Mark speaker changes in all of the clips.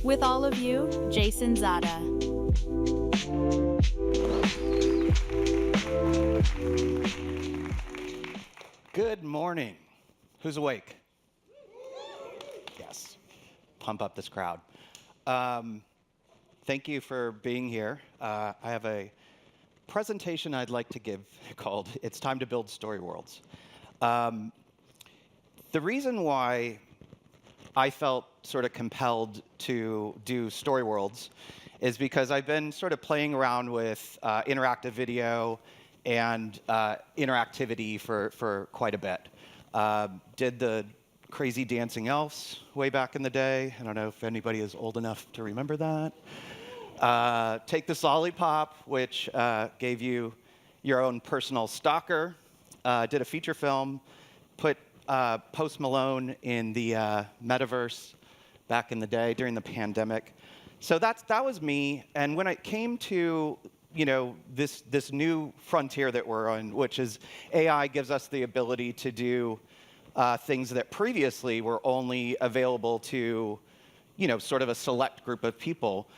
Speaker 1: With all of you, Jason Zada.
Speaker 2: Good morning. Who's awake? Yes. Pump up this crowd. Thank you for being here. I have a presentation I'd like to give called It's Time to Build Story Worlds. The reason why I felt sort of compelled to do story worlds is because I've been sort of playing around with interactive video and interactivity for quite a bit. Did the crazy dancing elves way back in the day. I don't know if anybody is old enough to remember that. Take This Lollipop, which gave you your own personal stalker. Did a feature film, put Post Malone in the metaverse back in the day during the pandemic. So that was me. And when it came to this new frontier that we're on, which is AI gives us the ability to do things that previously were only available to sort of a select group of people,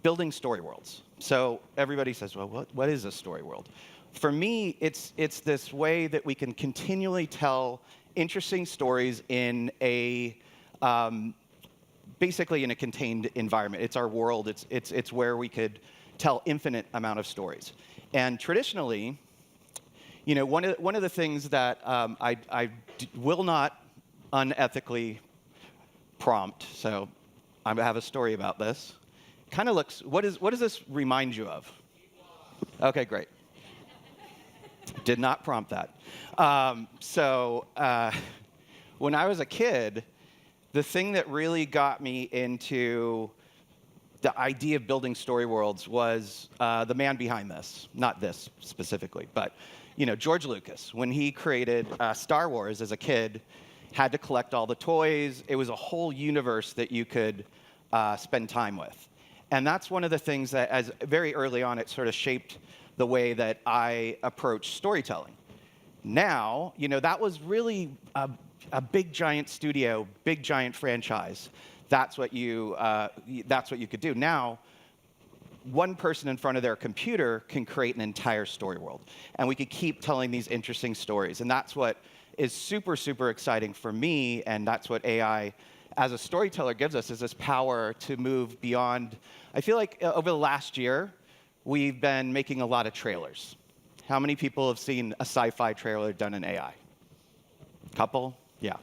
Speaker 2: building story worlds. So everybody says, well, what is a story world? For me, it's this way that we can continually tell interesting stories in a basically in a contained environment. It's our world. It's where we could tell infinite amount of stories. And traditionally, one of the things that I will not unethically prompt. So I have a story about this. Kind of looks. What does this remind you of? Okay, great. Did not prompt that. When I was a kid, the thing that really got me into the idea of building story worlds was the man behind this. Not this specifically, but George Lucas. When he created Star Wars as a kid, had to collect all the toys. It was a whole universe that you could spend time with. And that's one of the things that, as very early on, it sort of shaped the way that I approach storytelling. Now, that was really a big giant studio, big giant franchise. That's what you could do. Now, one person in front of their computer can create an entire story world, and we could keep telling these interesting stories. And that's what is super, super exciting for me, and that's what AI as a storyteller gives us, is this power to move beyond. I feel like over the last year, we've been making a lot of trailers. How many people have seen a sci-fi trailer done in AI? Couple? Yeah.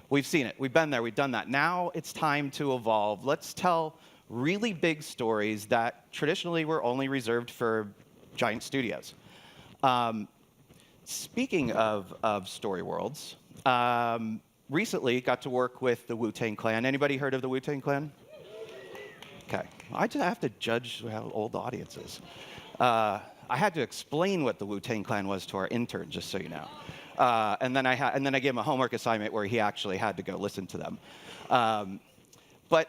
Speaker 2: We've seen it. We've been there. We've done that. Now it's time to evolve. Let's tell really big stories that traditionally were only reserved for giant studios. Speaking of story worlds, recently got to work with the Wu-Tang Clan. Anybody heard of the Wu-Tang Clan? Okay. I just have to judge how old the audience is. I had to explain what the Wu-Tang Clan was to our intern, just so you know. And then I gave him a homework assignment where he actually had to go listen to them. But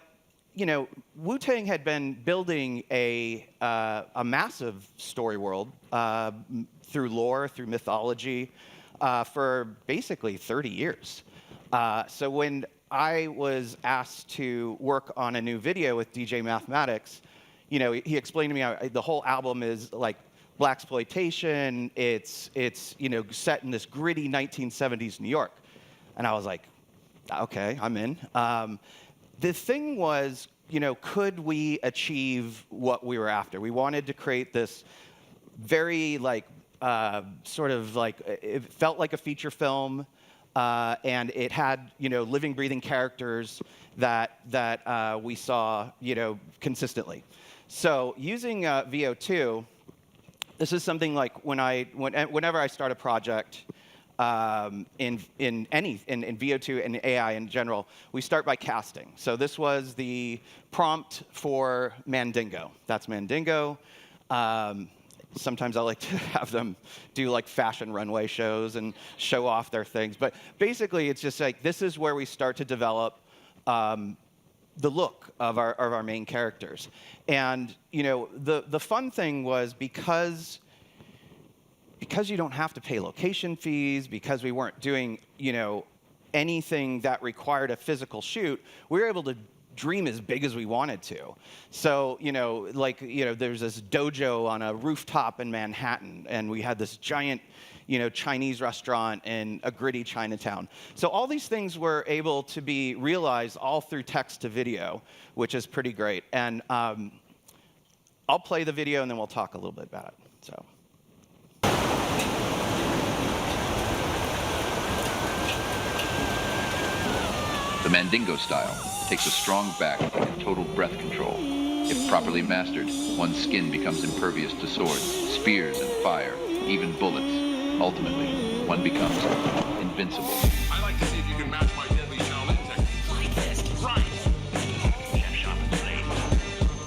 Speaker 2: Wu-Tang had been building a massive story world through lore, through mythology, for basically 30 years. So when I was asked to work on a new video with DJ Mathematics, he explained to me how the whole album is like blaxploitation. It's set in this gritty 1970s New York, and I was like, okay, I'm in. The thing was, could we achieve what we were after? We wanted to create this very it felt like a feature film. And it had, living, breathing characters that we saw, consistently. So using Veo 2, this is something like whenever I start a project in Veo 2 and AI in general, we start by casting. So this was the prompt for Mandingo. That's Mandingo. Sometimes I like to have them do like fashion runway shows and show off their things. But basically, it's just like this is where we start to develop the look of our main characters. And the fun thing was because you don't have to pay location fees, because we weren't doing anything that required a physical shoot, we were able to dream as big as we wanted to. So, there's this dojo on a rooftop in Manhattan, and we had this giant, Chinese restaurant in a gritty Chinatown. So all these things were able to be realized all through text to video, which is pretty great. And I'll play the video, and then we'll talk a little bit about it. So.
Speaker 3: The Mandingo style takes a strong back and total breath control. If properly mastered, one's skin becomes impervious to swords, spears, and fire, even bullets. Ultimately, one becomes invincible.
Speaker 4: I like to see if you can match my deadly Shaolin technique. Like this, right? Chef shop and blade.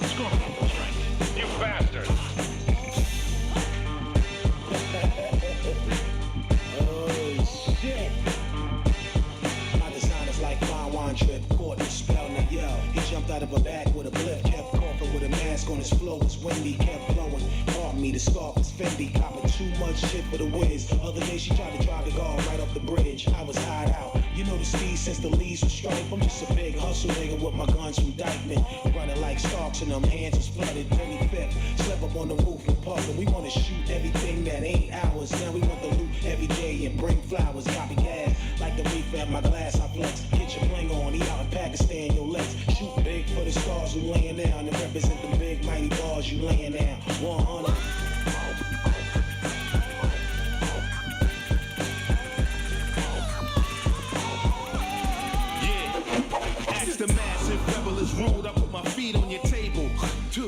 Speaker 4: Scorpion strike. You bastard!
Speaker 5: Oh shit! My design is like fine wine trip, caught in spell in a yell. He jumped out of a bag with a blip, kept coughing with a mask on his flow. His windy kept blowing. Pardon me, the scarf was Fendi, copping too much shit for the whiz. Other day she tried to drive the guard right off the bridge. I was hide out. You know the speed since the leaves were stripe. I'm just a big hustle nigga with my guns from Dykeman. Running like Starks and them hands was flooded. 25th, slept up on the roof and puffin'. We wanna shoot everything that ain't ours. Now we want the loot every day and bring flowers. Copy gas like the reef at my glass. I flex, get your bling on. He out in Pakistan, your legs. Shoot big for the stars who laying down and represent the big mighty bars you laying down. 100.
Speaker 6: The massive rebel is ruled. I put my feet on your table,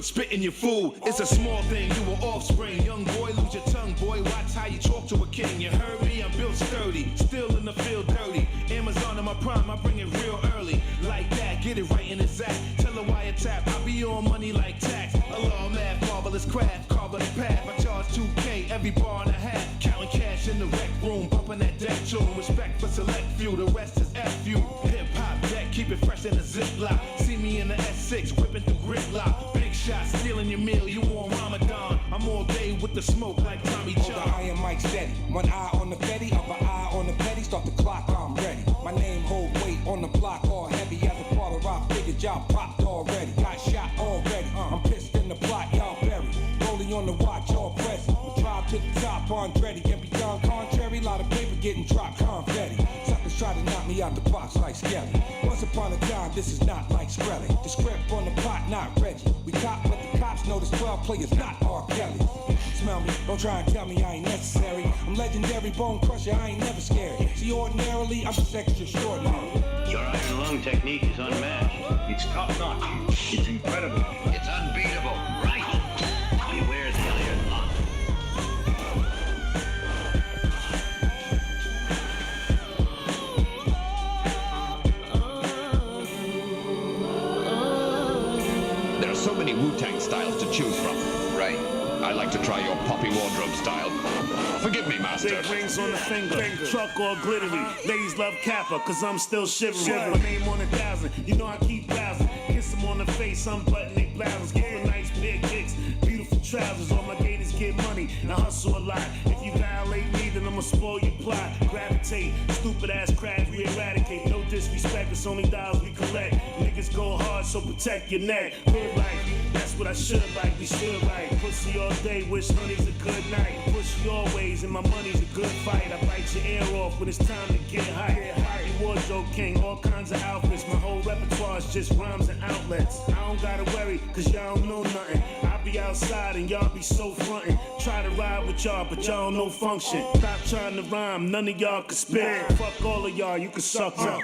Speaker 6: spitting your food. It's a small thing, you an offspring. Young boy, lose your tongue, boy. Watch how you talk to a king. You heard me, I'm built sturdy, still in the field dirty. Amazon in my prime, I bring it real early. Like that, get it right in his act. Tell her why you tap, I be on money like tax. Allah math, marvelous craft, carve the path. I charge 2K every bar and a half. Counting cash in the rec room, bumping that deck tune. Respect for select few, the rest is F you. Hip hop deck, keep it fresh in a ziplock. See me in the S6, whipping through gridlock. Big shot, stealing your meal, you on Ramadan. I'm all day with the smoke like Tommy John.
Speaker 7: Hold the iron mic steady, one eye on the Fetty, other eye on the petty. Start the clock, I'm ready. My name hold weight on the block, all heavy as a part of rock. Figured y'all popped already, got shot already. I'm pissed in the plot, y'all buried. Rolling on the watch, all present. We drive to the top, Andretti. Can be done contrary, lot of paper getting dropped, confetti. Suckers try to knock me out the box like Skelly. Once upon a time, this is not like Skrelly. The script on the pot, not Reggie. We cop, but the cops know this 12 players, not R. Kelly. Smell me, don't try and tell me I ain't necessary. I'm legendary, bone crusher, I ain't never scared. See, ordinarily, I'm just extraordinary.
Speaker 8: Your iron lung technique is unmatched. It's top notch. It's incredible.
Speaker 3: It's unbeatable, right?
Speaker 8: Beware the iron lung.
Speaker 4: There are so many Wu-Tang styles to choose from.
Speaker 3: Right.
Speaker 4: I like to try your poppy wardrobe style. Forgive me, master.
Speaker 6: Big rings on the finger, truck all glittery. Ladies love Kappa, cause I'm still shivering. My name on 1,000, you know I keep browsing. Kiss them on the face, unbutton they blouses. Give them nice big kicks, beautiful trousers. All my gators get money, and hustle a lot. If you violate me, then I'ma spoil your plot. Gravitate, stupid ass crabs we eradicate. No disrespect, it's only dollars we collect. Niggas go hard, so protect your neck. Hood life, that's what I should like, we should like. Pussy all day, wish honey's a good night. Pussy always, and my money's a good fight. I bite your ear off when it's time to get high. Wardrobe king, all kinds of outfits. My whole repertoire's just rhymes and outlets. I don't gotta worry, cause y'all don't know nothing. I be outside and y'all be so frontin'. Try to ride with y'all, but y'all don't know function. Stop trying to rhyme, none of y'all can spit. Fuck all of y'all, you can suck up.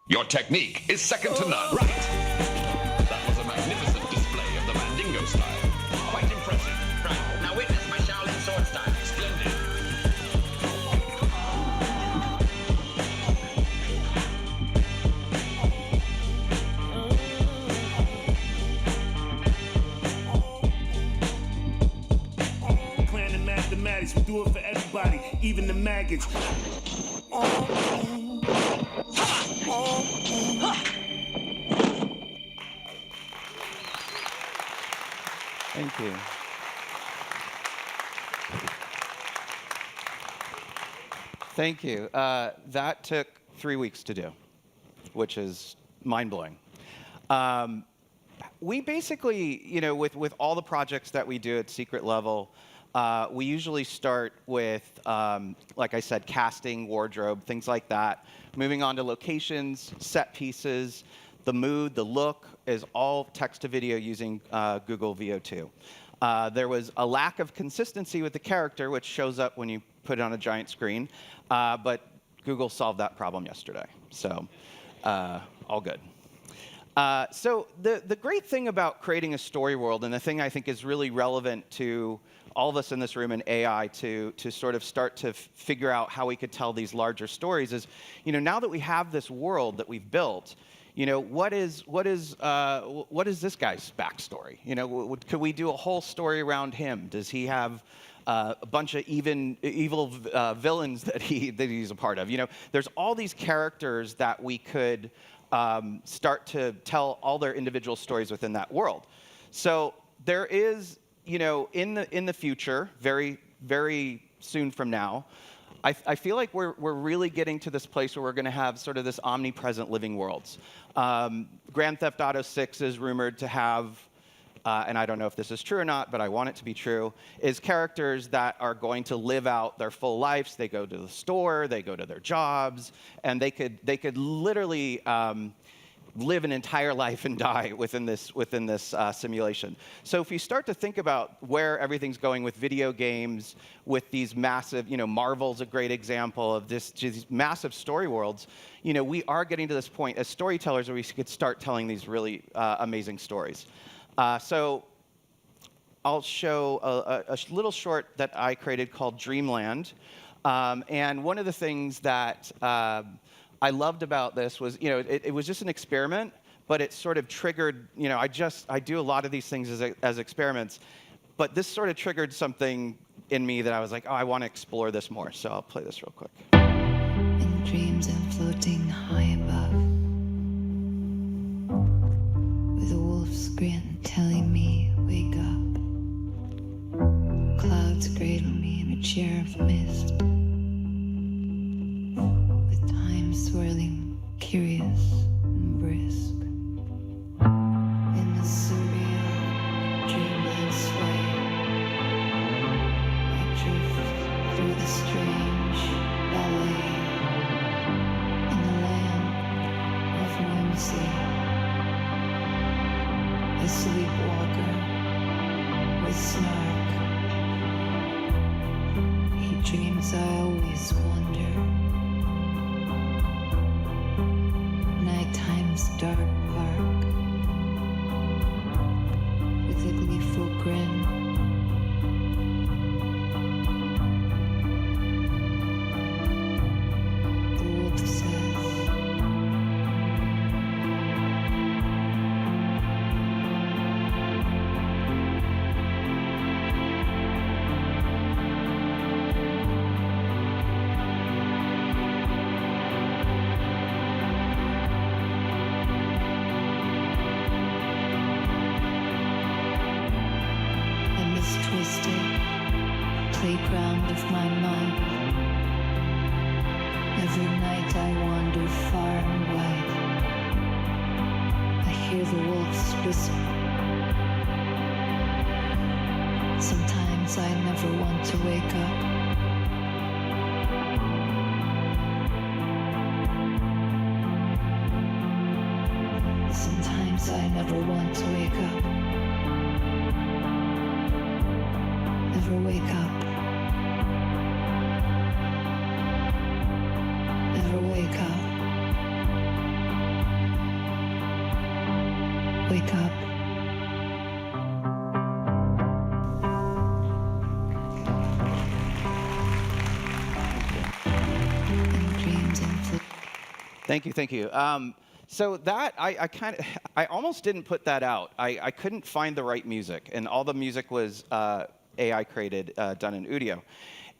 Speaker 4: Your technique is second to none. Right. That was a magnificent display of the Mandingo style. Quite impressive.
Speaker 8: Right. Now witness my Shaolin sword style.
Speaker 4: Splendid.
Speaker 6: Clan and mathematics, we do it for everybody, even the maggots.
Speaker 2: Thank you. Thank you. That took 3 weeks to do, which is mind-blowing. We basically, with all the projects that we do at Secret Level, we usually start with, like I said, casting, wardrobe, things like that. Moving on to locations, set pieces, the mood, the look is all text to video using Google Veo 2. There was a lack of consistency with the character, which shows up when you put it on a giant screen, but Google solved that problem yesterday, so all good. So the great thing about creating a story world, and the thing I think is really relevant to all of us in this room and AI to sort of start to figure out how we could tell these larger stories is, now that we have this world that we've built, what is this guy's backstory? Could we do a whole story around him? Does he have a bunch of evil villains that he's a part of? There's all these characters that we could start to tell all their individual stories within that world. So there is, in the future, very, very soon from now, I feel like we're really getting to this place where we're going to have sort of this omnipresent living worlds. Grand Theft Auto 6 is rumored to have, and I don't know if this is true or not, but I want it to be true, is characters that are going to live out their full lives. They go to the store, they go to their jobs, and they could literally live an entire life and die within this simulation. So if you start to think about where everything's going with video games, with these massive, Marvel's a great example of these massive story worlds. We are getting to this point as storytellers where we could start telling these really amazing stories. So I'll show a little short that I created called Dreamland. And one of the things that I loved about this was, it was just an experiment, but it sort of triggered, I do a lot of these things as experiments, but this sort of triggered something in me that I was like, oh, I want to explore this more. So I'll play this real quick.
Speaker 9: In dreams I'm floating high above, with a wolf's grin telling me, wake up. Clouds cradle me in a chair of mist, with time swirling, curious and brisk. In the surreal dreamland sway, I drift through the strange ballet, in the land of whimsy. A sleepwalker with snark. He dreams I always wonder. Nighttime's dark park, with a gleeful grin. The wolf says, playground of my mind. Every night I wander far and wide. I hear the wolves whisper. Sometimes I never want to wake up. Sometimes I never want to wake up. Never wake up. Never wake up. Wake up. And dreams and
Speaker 2: Thank you. So that, I almost didn't put that out. I couldn't find the right music, and all the music was AI created, done in Udio.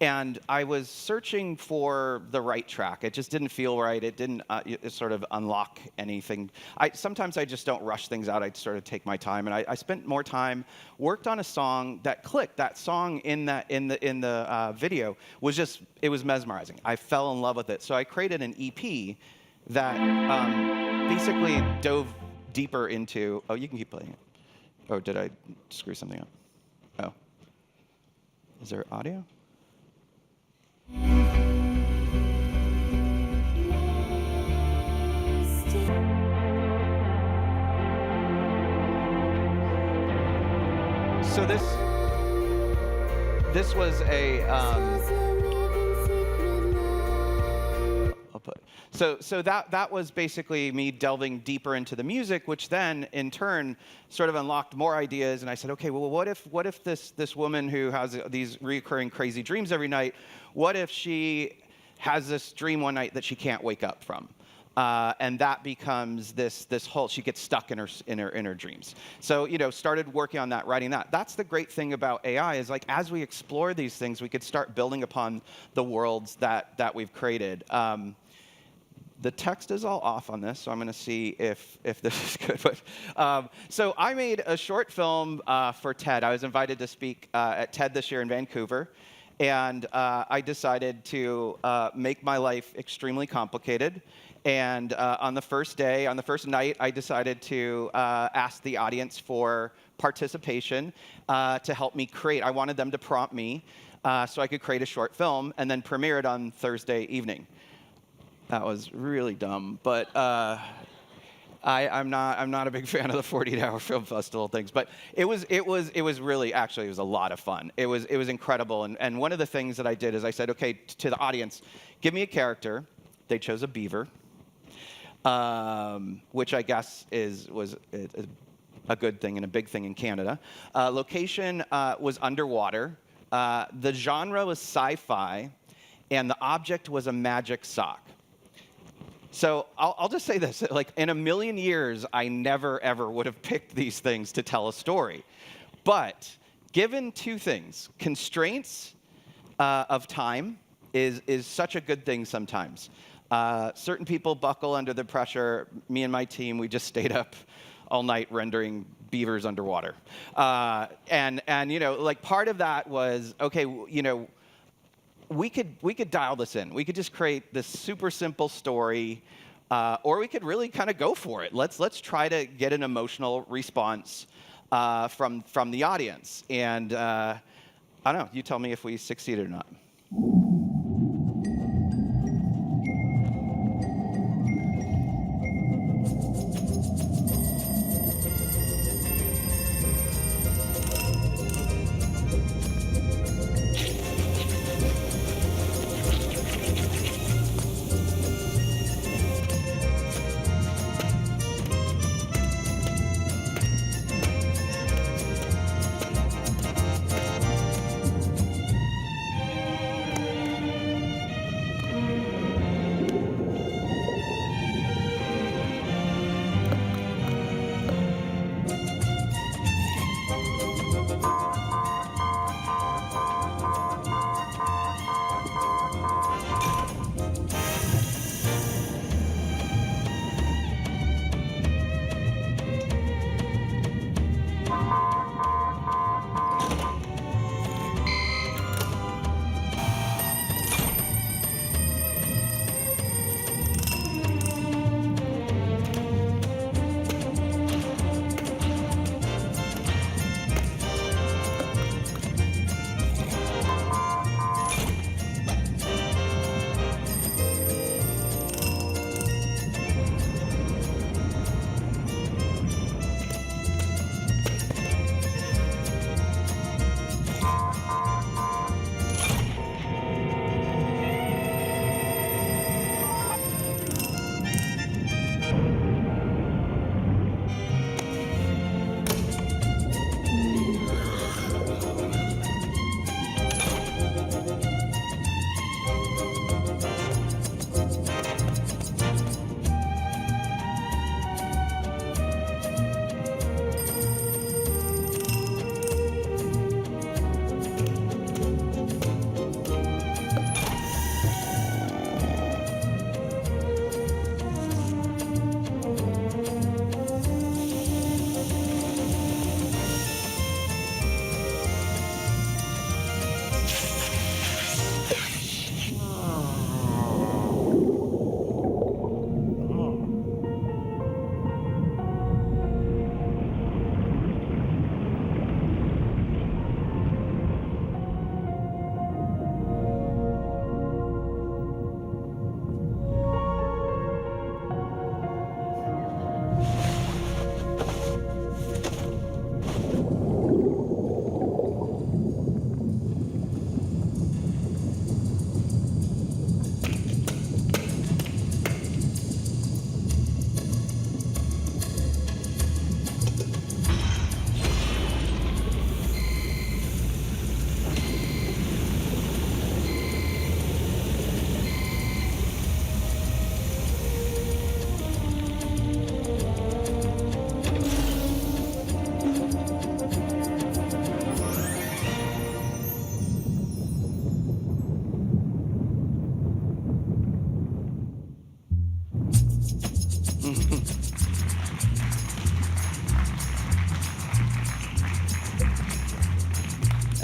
Speaker 2: And I was searching for the right track. It just didn't feel right. It didn't sort of unlock anything. Sometimes I just don't rush things out. I sort of take my time. And I spent more time, worked on a song that clicked. That song in the video was just, it was mesmerizing. I fell in love with it. So I created an EP that basically dove deeper into, oh, you can keep playing it. Oh, did I screw something up? Oh. Is there audio? So this was a I'll put so that was basically me delving deeper into the music, which then in turn sort of unlocked more ideas. And I said, okay, well, what if this woman who has these recurring crazy dreams every night, what if she has this dream one night that she can't wake up from? And that becomes this whole, she gets stuck in her dreams. So, started working on that, writing that. That's the great thing about AI is like, as we explore these things, we could start building upon the worlds that we've created. The text is all off on this, so I'm going to see if this is good. But, so I made a short film for TED. I was invited to speak at TED this year in Vancouver. And I decided to make my life extremely complicated. And on the first night, I decided to ask the audience for participation to help me create. I wanted them to prompt me so I could create a short film and then premiere it on Thursday evening. That was really dumb, but I'm not a big fan of the 48-hour film festival things. But it was really, actually, it was a lot of fun. It was incredible. And one of the things that I did is I said, okay, to the audience, give me a character. They chose a beaver. Which I guess was a good thing and a big thing in Canada. Location was underwater. The genre was sci-fi, and the object was a magic sock. So I'll just say this, like in a million years, I never, ever would have picked these things to tell a story. But given two things, constraints of time is such a good thing sometimes. Certain people buckle under the pressure. Me and my team, we just stayed up all night rendering beavers underwater. And like part of that was, okay, we could dial this in. We could just create this super simple story, or we could really kind of go for it. Let's try to get an emotional response from the audience. And I don't know. You tell me if we succeeded or not.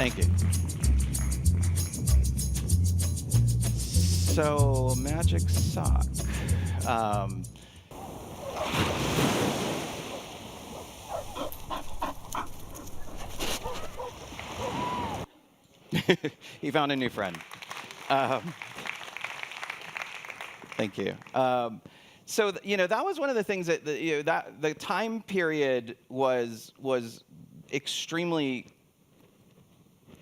Speaker 2: Thank you. So, magic sock. He found a new friend. Thank you. So that was one of the things that that the time period was extremely.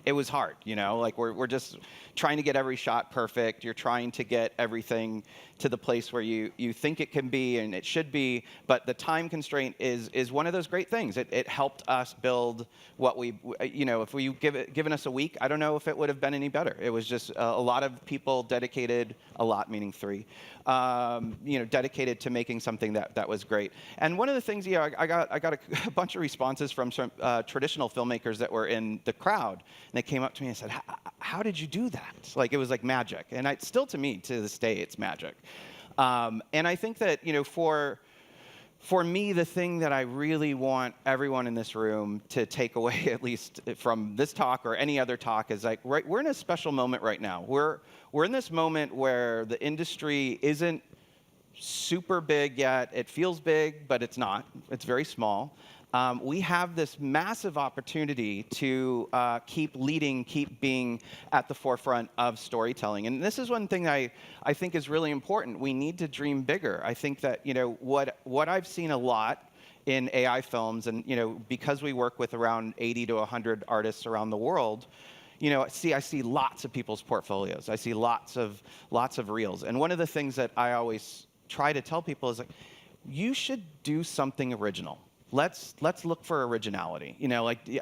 Speaker 2: It was hard, like we're just trying to get every shot perfect. You're trying to get everything to the place where you think it can be and it should be, but the time constraint is one of those great things. It helped us build what we, if we given us a week, I don't know if it would have been any better. It was just a lot of people dedicated, a lot meaning 3, dedicated to making something that was great. And one of the things, I got a bunch of responses from some traditional filmmakers that were in the crowd, and they came up to me and said, how did you do that? Like, it was like magic. And still to me, to this day, it's magic. And I think that, for me, the thing that I really want everyone in this room to take away, at least from this talk or any other talk, is like, we're in a special moment right now. We're in this moment where the industry isn't super big yet. It feels big, but it's not. It's very small. We have this massive opportunity to keep leading, keep being at the forefront of storytelling. And this is one thing I think is really important. We need to dream bigger. I think that what I've seen a lot in AI films, and because we work with around 80 to 100 artists around the world, I see lots of people's portfolios. I see lots of reels. And one of the things that I always try to tell people is like, you should do something original. Let's look for originality.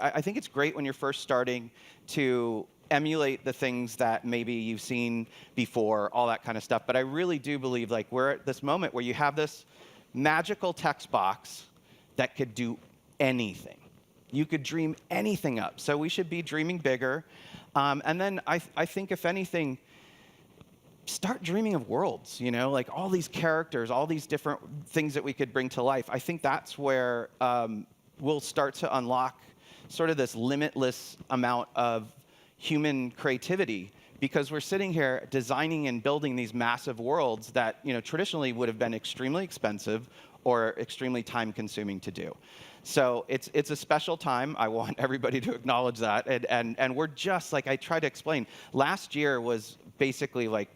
Speaker 2: I think it's great when you're first starting to emulate the things that maybe you've seen before, all that kind of stuff. But I really do believe like we're at this moment where you have this magical text box that could do anything. You could dream anything up. So we should be dreaming bigger. And then I think if anything, start dreaming of worlds, like all these characters, all these different things that we could bring to life. I think that's where we'll start to unlock sort of this limitless amount of human creativity, because we're sitting here designing and building these massive worlds that traditionally would have been extremely expensive or extremely time-consuming to do. So it's a special time. I want everybody to acknowledge that. And we're just, like I tried to explain, last year was basically like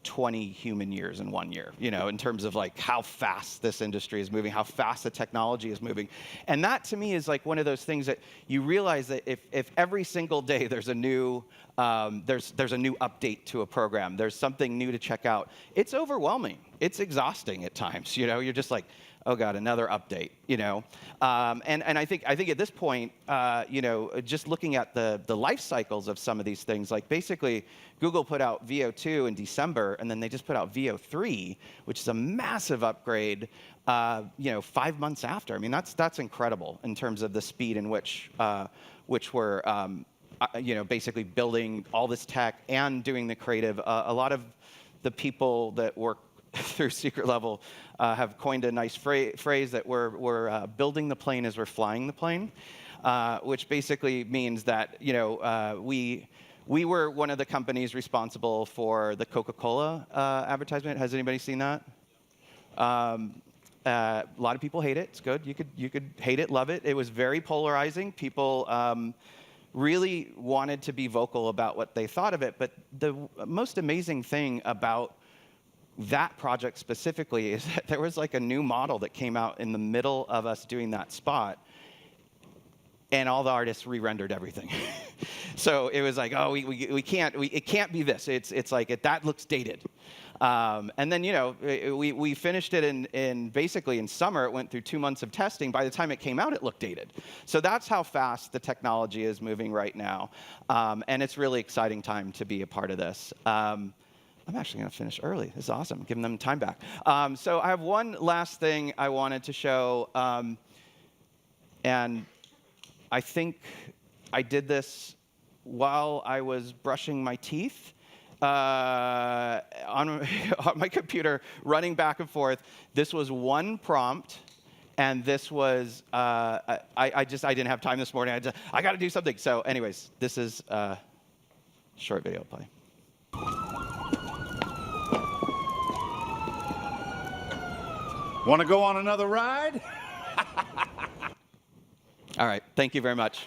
Speaker 2: 20 human years in 1 year, in terms of like how fast this industry is moving, how fast the technology is moving. And that to me is like one of those things that you realize that if every single day there's a new there's a new update to a program, there's something new to check out, it's overwhelming. It's exhausting at times, you're just like, oh God, another update, and I think at this point, just looking at the life cycles of some of these things, like basically Google put out Veo 2 in December, and then they just put out Veo 3, which is a massive upgrade, 5 months after. I mean, that's incredible in terms of the speed in which we're, basically building all this tech and doing the creative. A lot of the people that work through Secret Level have coined a nice phrase that we're building the plane as we're flying the plane, which basically means that we were one of the companies responsible for the Coca-Cola advertisement. Has anybody seen that? A lot of people hate it. It's good. You could hate it, love it. It was very polarizing. People really wanted to be vocal about what they thought of it. But the most amazing thing about that project specifically is that there was like a new model that came out in the middle of us doing that spot, and all the artists re-rendered everything. So it was like, oh, it can't be this. It's like that looks dated. And then we finished it in basically in summer. It went through 2 months of testing. By the time it came out, it looked dated. So that's how fast the technology is moving right now, and it's really exciting time to be a part of this. I'm actually going to finish early. This is awesome. Giving them time back. So I have one last thing I wanted to show, and I think I did this while I was brushing my teeth on my computer, running back and forth. This was one prompt, And this was, I didn't have time this morning. I got to do something. So anyways, this is a short video play.
Speaker 10: Want to go on another ride?
Speaker 2: All right. Thank you very much.